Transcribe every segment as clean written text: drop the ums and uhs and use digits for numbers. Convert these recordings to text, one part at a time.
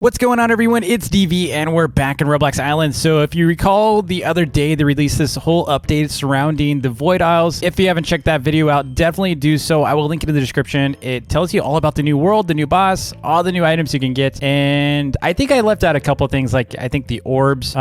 What's going on, everyone? It's DV and we're back in Roblox Islands. So if you recall, the other day they released this whole update surrounding the Void Isles. If you haven't checked that video out, definitely do so. I will link it in the description. It tells you all about the new world, the new boss, all the new items you can get. And I think I left out a couple of things, like I think the orbs,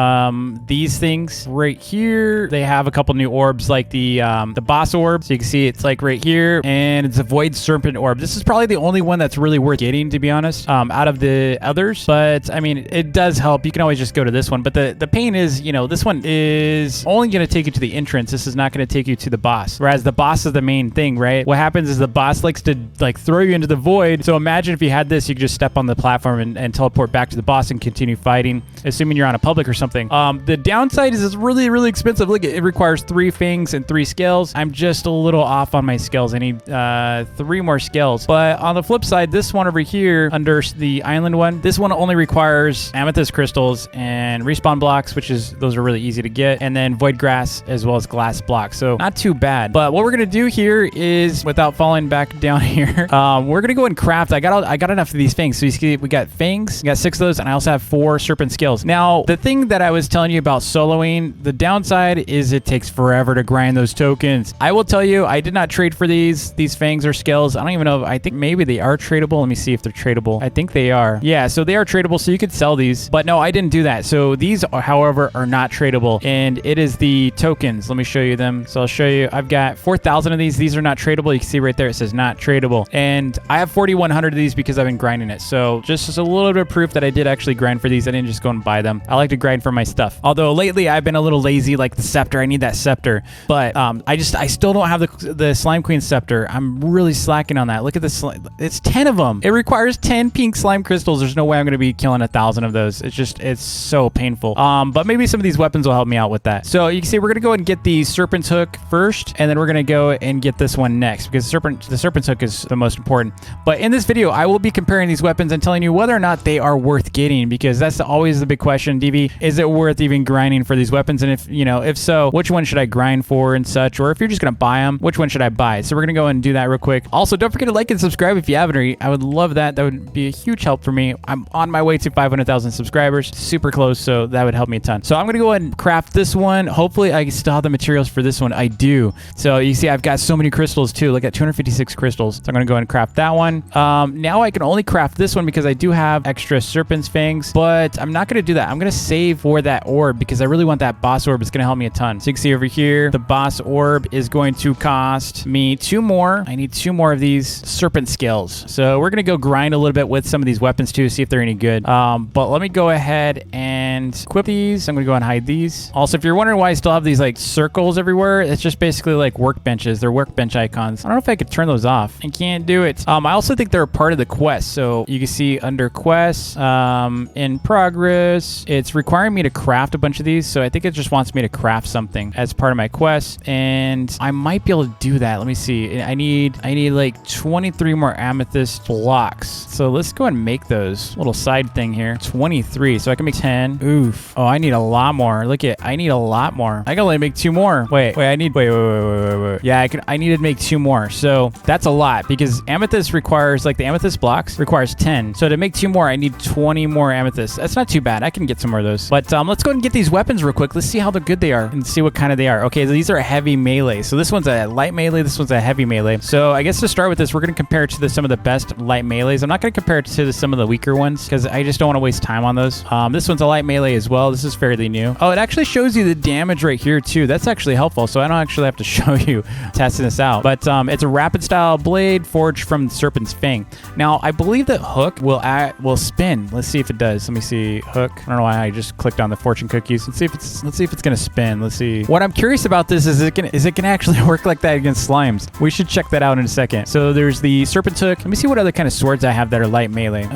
these things right here. They have a couple new orbs, like the boss orb. So you can see it's like right here, and it's a Void Serpent orb. This is probably the only one that's really worth getting, to be honest, out of the others. But I mean, it does help. You can always just go to this one. But the pain is, you know, this one is only going to take you to the entrance. This is not going to take you to the boss. Whereas the boss is the main thing, right? What happens is the boss likes to like throw you into the void. So imagine if you had this, you could just step on the platform and teleport back to the boss and continue fighting, assuming you're on a public or something. The downside is it's really, really expensive. Look, it requires 3 fangs and 3 scales. I'm just a little off on my scales. I need 3 more scales. But on the flip side, this one over here under the island one, this one only requires amethyst crystals and respawn blocks, those are really easy to get, and then void grass as well as glass blocks. So not too bad. But what we're gonna do here is, without falling back down here, we're gonna go and craft. I got enough of these fangs. So you see, we got fangs, we got 6 of those, and I also have 4 serpent scales. Now, the thing that I was telling you about soloing, the downside is it takes forever to grind those tokens. I will tell you, I did not trade for these fangs or scales. I don't even know. I think maybe they are tradable. Let me see if they're tradable. I think they are. Yeah, so they are tradable, so you could sell these. But no, I didn't do that. So these, however, are not tradable, and it is the tokens. Let me show you them. So I'll show you. I've got 4,000 of these. These are not tradable. You can see right there, it says not tradable. And I have 4,100 of these because I've been grinding it. So just as a little bit of proof that I did actually grind for these. I didn't just go and buy them. I like to grind for my stuff. Although lately I've been a little lazy, like the scepter. I need that scepter. But I still don't have the Slime Queen scepter. I'm really slacking on that. Look at this. It's 10 of them. It requires 10 pink slime crystals. There's no way I'm going to be killing 1,000 of those. It's so painful. But maybe some of these weapons will help me out with that. So you can see we're going to go and get the Serpent's hook first, and then we're going to go and get this one next, because the Serpent's hook is the most important. But in this video, I will be comparing these weapons and telling you whether or not they are worth getting, because that's always the big question. DV, is it worth even grinding for these weapons? And if so, which one should I grind for and such? Or if you're just going to buy them, which one should I buy? So we're going to go and do that real quick. Also, don't forget to like and subscribe if you haven't already. I would love that. That would be a huge help for me. I'm on my way to 500,000 subscribers. Super close, so that would help me a ton. So I'm going to go ahead and craft this one. Hopefully, I still have the materials for this one. I do. So you see, I've got so many crystals too. Look at 256 crystals. So I'm going to go ahead and craft that one. Now I can only craft this one because I do have extra serpent's fangs, but I'm not going to do that. I'm going to save for that orb because I really want that boss orb. It's going to help me a ton. So you can see over here, the boss orb is going to cost me 2 more. I need 2 more of these serpent scales. So we're going to go grind a little bit with some of these weapons too, see if they're any good. But let me go ahead and equip these. I'm going to go and hide these. Also, if you're wondering why I still have these like circles everywhere, it's just basically like workbenches. They're workbench icons. I don't know if I could turn those off. I can't do it. I also think they're a part of the quest. So you can see under quests, in progress, it's requiring me to craft a bunch of these. So I think it just wants me to craft something as part of my quest, and I might be able to do that. Let me see. I need like 23 more amethyst blocks. So let's go and make those. Little side thing here. 23. So I can make 10. Oof. Oh, I need a lot more. Look at, I need a lot more. I can only make 2 more. Wait. Yeah, I need to make 2 more. So that's a lot, because amethyst requires, like the amethyst blocks requires 10. So to make 2 more, I need 20 more amethysts. That's not too bad. I can get some more of those. But let's go ahead and get these weapons real quick. Let's see how good they are and see what kind of they are. Okay, so these are a heavy melee. So this one's a light melee. This one's a heavy melee. So I guess to start with this, we're going to compare it to some of the best light melees. I'm not going to compare it to some of the weaker ones because I just don't want to waste time on those. This one's a light melee as well. This is fairly new. Oh, it actually shows you the damage right here too. That's actually helpful. So I don't actually have to show you testing this out. But it's a rapid style blade forged from the Serpent's Fang. Now, I believe that hook will spin. Let's see if it does. Let me see. Hook. I don't know why I just clicked on the fortune cookies. Let's see if it's gonna spin. Let's see. What I'm curious about this is it can actually work like that against slimes? We should check that out in a second. So there's the Serpent's hook. Let me see what other kind of swords I have that are light melee.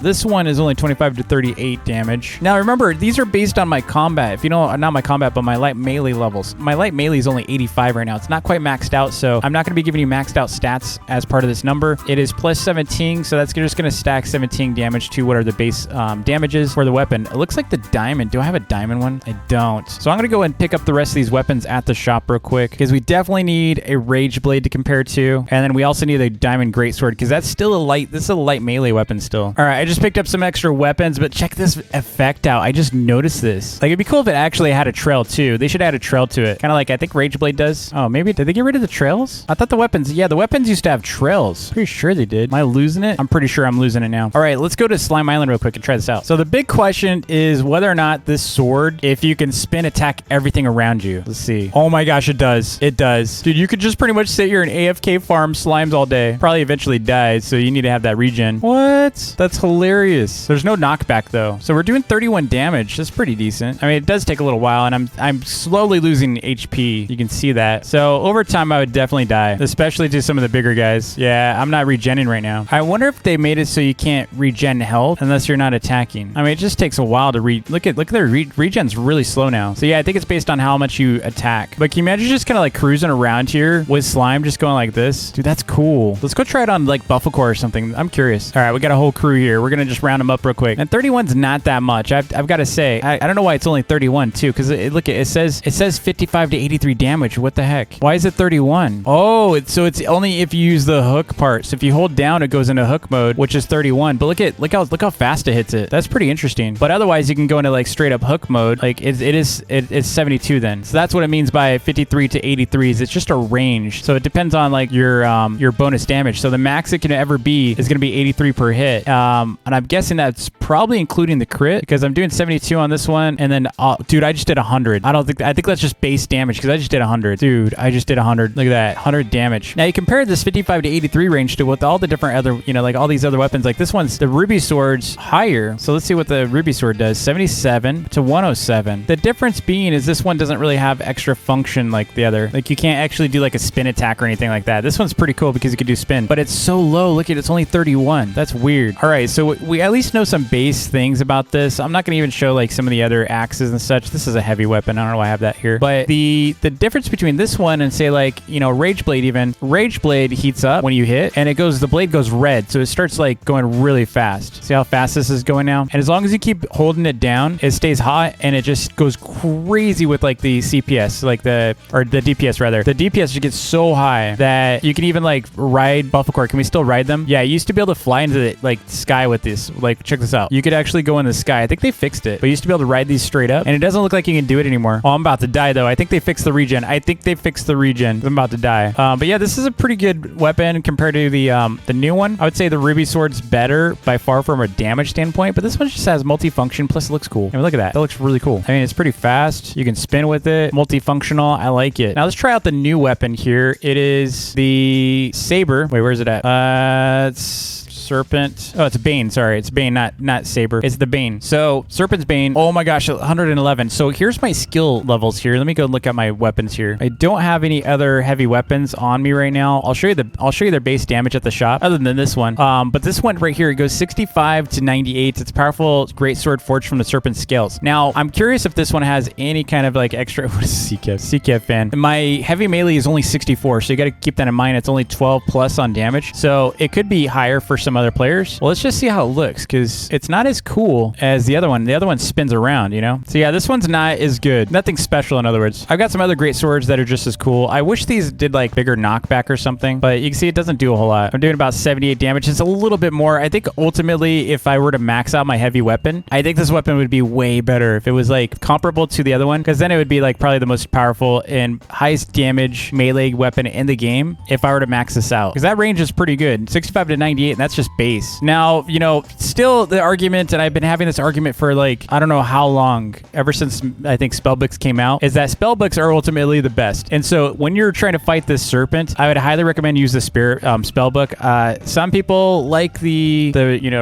This one is only 25 to 38 damage. Now remember, these are based on my combat. If you know, not my combat, but my light melee levels. My light melee is only 85 right now. It's not quite maxed out, so I'm not going to be giving you maxed out stats as part of this number. It is plus 17, so that's just going to stack 17 damage to what are the base damages for the weapon. It looks like the diamond. Do I have a diamond one? I don't. So I'm going to go and pick up the rest of these weapons at the shop real quick, because we definitely need a rage blade to compare to, and then we also need a diamond greatsword, because that's still a light. This is a light melee weapon still. All right, I just picked up some extra weapons, but check this effect out. I just noticed this. Like, it'd be cool if it actually had a trail too. They should add a trail to it, kind of like I think rage blade does. Oh, maybe did they get rid of the trails? I thought the weapons, yeah, the weapons used to have trails. Pretty sure they did. Am I losing it? I'm pretty sure I'm losing it now. All right, let's go to Slime Island real quick and try this out. So the big question is whether or not this sword, if you can spin attack everything around you. Let's see. Oh my gosh, it does. It does. Dude, you could just pretty much sit here and AFK farm slimes all day. Probably eventually die, so you need to have that regen. What? That's hilarious. There's no knockback though. So we're doing 31 damage. That's pretty decent. I mean, it does take a little while, and I'm slowly losing HP. You can see that. So over time, I would definitely die, especially to some of the bigger guys. Yeah, I'm not regenning right now. I wonder if they made it so you can't regen health unless you're not attacking. I mean, it just takes a while to look at their regen's really slow now. So yeah, I think it's based on how much you attack. But can you imagine just kind of like cruising around here with slime just going like this? Dude, that's cool. Let's go try it on like Bufflecore or something. I'm curious. All right, we got a whole crew here. We're gonna just round them up real quick. And 31's not that much. I've got to say, I don't know why it's only 31 too, because look, it says 55 to 83 damage. What the heck? Why is it 31? Oh, so it's only if you use the hook part. So if you hold down, it goes into hook mode, which is 31. But look how fast it hits it. That's pretty interesting. But otherwise, you can go into like straight up hook mode. Like it's 72 then. So that's what it means by 53 to 83s. It's just a range. So it depends on like your bonus damage. So the max it can ever be is gonna be 83 per hit. And I'm guessing that's probably including the crit, because I'm doing 72 on this one. And then, dude, I just did 100. I think that's just base damage, because I just did 100. Dude, I just did 100. Look at that, 100 damage. Now you compare this 55 to 83 range to with all the different other, like all these other weapons. Like this one's, the ruby sword's higher. So let's see what the ruby sword does. 77 to 107. The difference being is this one doesn't really have extra function like the other. Like you can't actually do like a spin attack or anything like that. This one's pretty cool because you can do spin, but it's so low. Look at it, it's only 31. That's weird. All right, so we at least know some base things about this. I'm not going to even show like some of the other axes and such. This is a heavy weapon. I don't know why I have that here. But the difference between this one and say like, Rage Blade even, Rage Blade heats up when you hit and the blade goes red. So it starts like going really fast. See how fast this is going now? And as long as you keep holding it down, it stays hot and it just goes crazy with like the CPS, or the DPS rather. The DPS just gets so high that you can even like ride Bufflecore. Can we still ride them? Yeah, you used to be able to fly into the like sky with this. Like, check this out. You could actually go in the sky. I think they fixed it, but you used to be able to ride these straight up, and it doesn't look like you can do it anymore. Oh, I'm about to die though. I think they fixed the regen. I'm about to die. But yeah, this is a pretty good weapon compared to the new one. I would say the ruby sword's better by far from a damage standpoint, but this one just has multifunction. Plus, it looks cool. I mean, look at that. That looks really cool. I mean, it's pretty fast. You can spin with it. Multifunctional. I like it. Now let's try out the new weapon here. It is the saber. Wait, where's it at? It's Serpent. Oh, it's Bane. Sorry, it's Bane, not Saber. It's the Bane. So Serpent's Bane. Oh my gosh, 111. So here's my skill levels here. Let me go look at my weapons here. I don't have any other heavy weapons on me right now. I'll show you their base damage at the shop, other than this one. But this one right here, it goes 65 to 98. It's a powerful great sword forged from the Serpent scales. Now I'm curious if this one has any kind of like extra. What is CKF fan? My heavy melee is only 64, so you got to keep that in mind. It's only 12 plus on damage, so it could be higher for some other players. Well, let's just see how it looks, because it's not as cool as the other one. The other one spins around, So yeah, this one's not as good. Nothing special, in other words. I've got some other great swords that are just as cool. I wish these did like bigger knockback or something, but you can see it doesn't do a whole lot. I'm doing about 78 damage. It's a little bit more. I think ultimately, if I were to max out my heavy weapon, I think this weapon would be way better if it was like comparable to the other one, because then it would be like probably the most powerful and highest damage melee weapon in the game if I were to max this out, because that range is pretty good. 65 to 98, and that's just base. Now, still the argument, and I've been having this argument for like, I don't know how long, ever since I think spellbooks came out, is that spellbooks are ultimately the best. And so when you're trying to fight this Serpent, I would highly recommend use the Spirit spellbook. Some people like the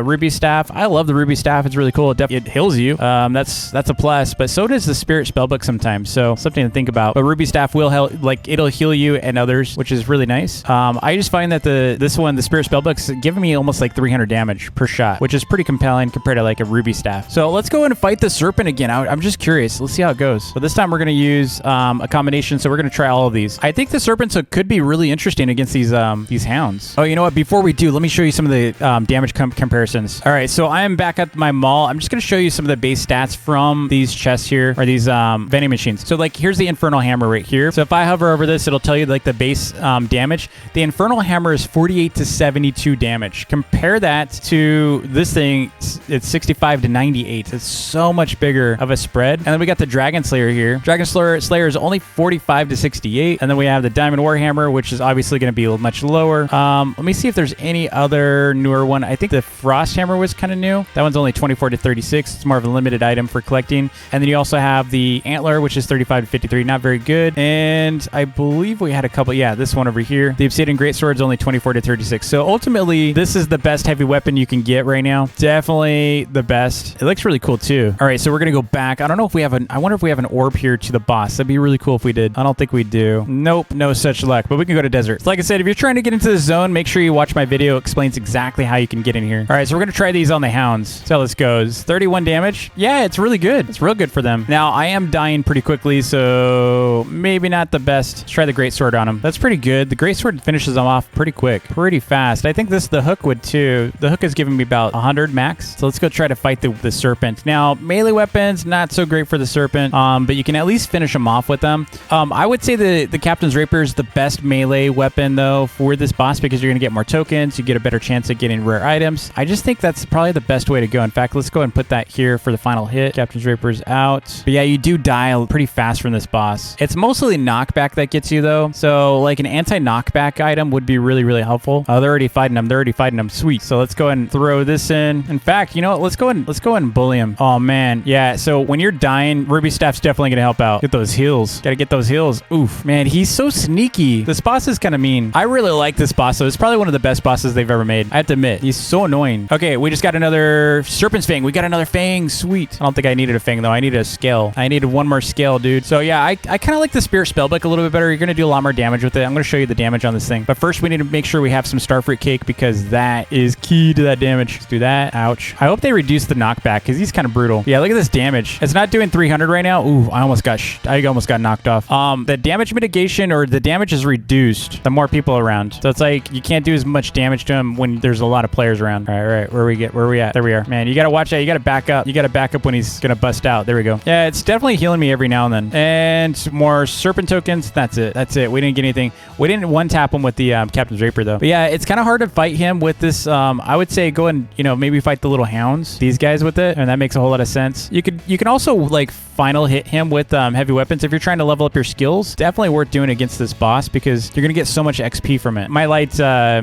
Ruby Staff. I love the Ruby Staff. It's really cool. It heals you. That's a plus, but so does the Spirit spellbook sometimes. So something to think about. But Ruby Staff will help, like it'll heal you and others, which is really nice. I just find that the Spirit spellbook's giving me almost almost like 300 damage per shot, which is pretty compelling compared to like a ruby staff. So let's go and fight the Serpent again. I'm just curious. Let's see how it goes. But this time we're going to use a combination. So we're going to try all of these. I think the Serpents could be really interesting against these hounds. Oh, you know what? Before we do, let me show you some of the damage comparisons. All right, so I am back at my mall. I'm just going to show you some of the base stats from these chests here, or these vending machines. So like here's the Infernal Hammer right here. So if I hover over this, it'll tell you like the base damage. The Infernal Hammer is 48 to 72 damage. Compare that to this thing, it's 65 to 98. It's so much bigger of a spread. And then we got the Dragon Slayer here. Dragon Slayer is only 45 to 68. And then we have the Diamond Warhammer, which is obviously going to be much lower. Let me see if there's any other newer one. I think the Frost Hammer was kind of new. That one's only 24 to 36. It's more of a limited item for collecting. And then you also have the Antler, which is 35 to 53. Not very good. And I believe we had a couple. Yeah, this one over here. The Obsidian Greatsword is only 24 to 36. So ultimately, this is the best heavy weapon you can get right now. Definitely the best. It looks really cool too. All right, so we're going to go back. I don't know if we have I wonder if we have an orb here to the boss. That'd be really cool if we did. I don't think we do. Nope, no such luck. But we can go to desert. So like I said, if you're trying to get into the zone, make sure you watch my video. It explains exactly how you can get in here. All right, so we're going to try these on the hounds. See how this goes. 31 damage. Yeah, it's really good. It's real good for them. Now, I am dying pretty quickly, so maybe not the best. Let's try the Greatsword on him. That's pretty good. The Greatsword finishes them off pretty quick, pretty fast. I think the hook would too. The hook is giving me about 100 max. So let's go try to fight the Serpent. Now, melee weapons, not so great for the Serpent, but you can at least finish them off with them. I would say the Captain's Rapier is the best melee weapon, though, for this boss because you're going to get more tokens. You get a better chance at getting rare items. I just think that's probably the best way to go. In fact, let's go ahead and put that here for the final hit. Captain's Rapier's out. But yeah, you do die pretty fast from this boss. It's mostly knockback that gets you, though. So like an anti-knockback item would be really, really helpful. Oh, they're already fighting them. They're already fighting them. Sweet. So let's go ahead and throw this in. In fact, you know what? Let's go ahead and bully him. Oh, man. Yeah, so when you're dying, Ruby Staff's definitely going to help out. Get those heals. Got to get those heals. Oof. Man, he's so sneaky. This boss is kind of mean. I really like this boss, though. It's probably one of the best bosses they've ever made. I have to admit. He's so annoying. Okay, we just got another Serpent's Fang. We got another Fang. Sweet. I don't think I needed a Fang, though. I needed a scale. I needed one more scale, dude. So, yeah, I kind of like the Spirit Spellbook a little bit better. You're going to do a lot more damage with it. I'm going to show you the damage on this thing. But first, we need to make sure we have some Starfruit Cake because that is key to that damage. Let's do that. Ouch. I hope they reduce the knockback because he's kind of brutal. Yeah, look at this damage. It's not doing 300 right now. Ooh, I almost got knocked off. The damage mitigation or the damage is reduced the more people around. So it's like you can't do as much damage to him when there's a lot of players around. All right. Where are we at? There we are. Man, you got to watch that. You got to back up. You got to back up when he's going to bust out. There we go. Yeah, it's definitely healing me every now and then. And more Serpent tokens. That's it. We didn't get anything. We didn't one-tap him with the Captain's Rapier, though. But yeah, it's kind of hard to fight him with this. I would say go and, maybe fight the little hounds, these guys with it. And that makes a whole lot of sense. You can also, like, final hit him with heavy weapons. If you're trying to level up your skills, definitely worth doing against this boss because you're going to get so much XP from it. My light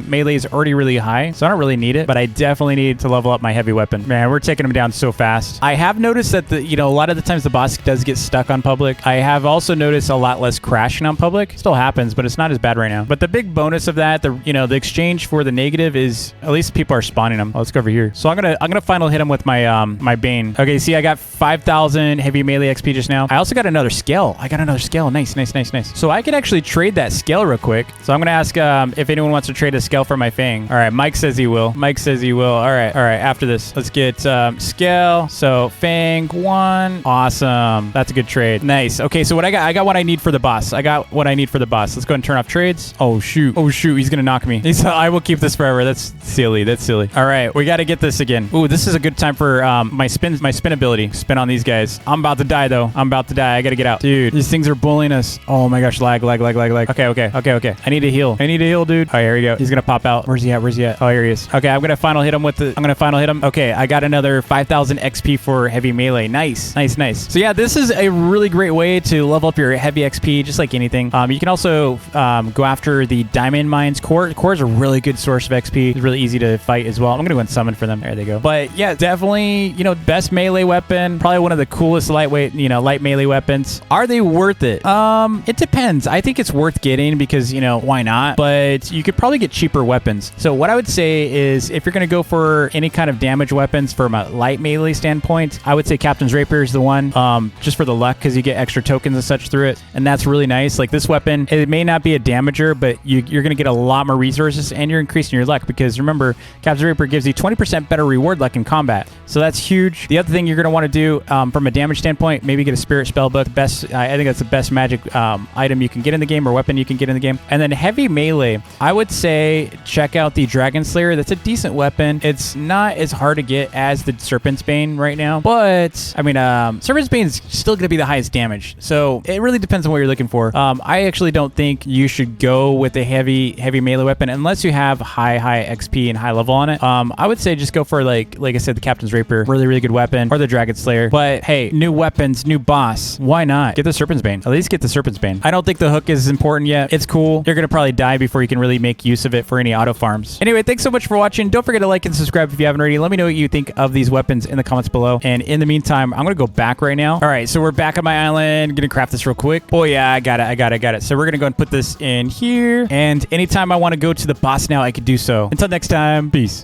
melee is already really high, so I don't really need it, but I definitely need to level up my heavy weapon. Man, we're taking him down so fast. I have noticed that a lot of the times the boss does get stuck on public. I have also noticed a lot less crashing on public. Still happens, but it's not as bad right now. But the big bonus of that, the exchange for the negative is at least people are spawning them. Oh, let's go over here. So I'm gonna final hit him with my my Bane. Okay, see, I got 5,000 heavy melee XP just now. I also got another scale. Nice. So I could actually trade that scale real quick. So I'm gonna ask if anyone wants to trade a scale for my Fang. All right, Mike says he will. All right. After this, let's get scale. So Fang 1. Awesome. That's a good trade. Nice. Okay, so what I got what I need for the boss. Let's go ahead and turn off trades. Oh shoot. He's gonna knock me. I will keep this forever. That's silly. All right, we got to get this again. Ooh, this is a good time for my spin ability. Spin on these guys. I'm about to die though. I got to get out. Dude, these things are bullying us. Oh my gosh, lag. Okay. I need to heal, dude. All right, here we go. He's gonna pop out. Where's he at? Oh, here he is. Okay, I'm gonna final hit him Okay, I got another 5,000 XP for heavy melee. Nice. So yeah, this is a really great way to level up your heavy XP, just like anything. You can also go after the diamond mines. Core is a really good source of XP. It's really easy to fight as well. I'm gonna go and summon for them. There they go. But yeah, definitely, best melee weapon. Probably one of the coolest lightweight light melee weapons. Are they worth it? It depends. I think it's worth getting because, why not? But you could probably get cheaper weapons. So what I would say is if you're going to go for any kind of damage weapons from a light melee standpoint, I would say Captain's Rapier is the one, just for the luck because you get extra tokens and such through it. And that's really nice. Like this weapon, it may not be a damager, but you're going to get a lot more resources and you're increasing your luck because remember, Captain's Rapier gives you 20% better reward luck in combat. So that's huge. The other thing you're going to want to do from a damage standpoint, maybe get a Spirit Spellbook. I think that's the best magic item you can get in the game or weapon you can get in the game. And then heavy melee, I would say check out the Dragon Slayer. That's a decent weapon. It's not as hard to get as the Serpent's Bane right now, but I mean, Serpent's Bane is still going to be the highest damage. So it really depends on what you're looking for. I actually don't think you should go with a heavy melee weapon unless you have high XP and high level on it. I would say just go for like I said, the Captain's Rapier, really good weapon, or the Dragon Slayer. But hey, new weapons, new boss. Why not? Get the Serpent's Bane. At least get the Serpent's Bane. I don't think the hook is important yet. It's cool. You're going to probably die before you can really make use of it for any auto farms. Anyway, thanks so much for watching. Don't forget to like and subscribe if you haven't already. Let me know what you think of these weapons in the comments below. And in the meantime, I'm going to go back right now. All right, so we're back on my island. Going to craft this real quick. Oh yeah, I got it. So we're going to go and put this in here. And anytime I want to go to the boss now, I can do so. Until next time, peace.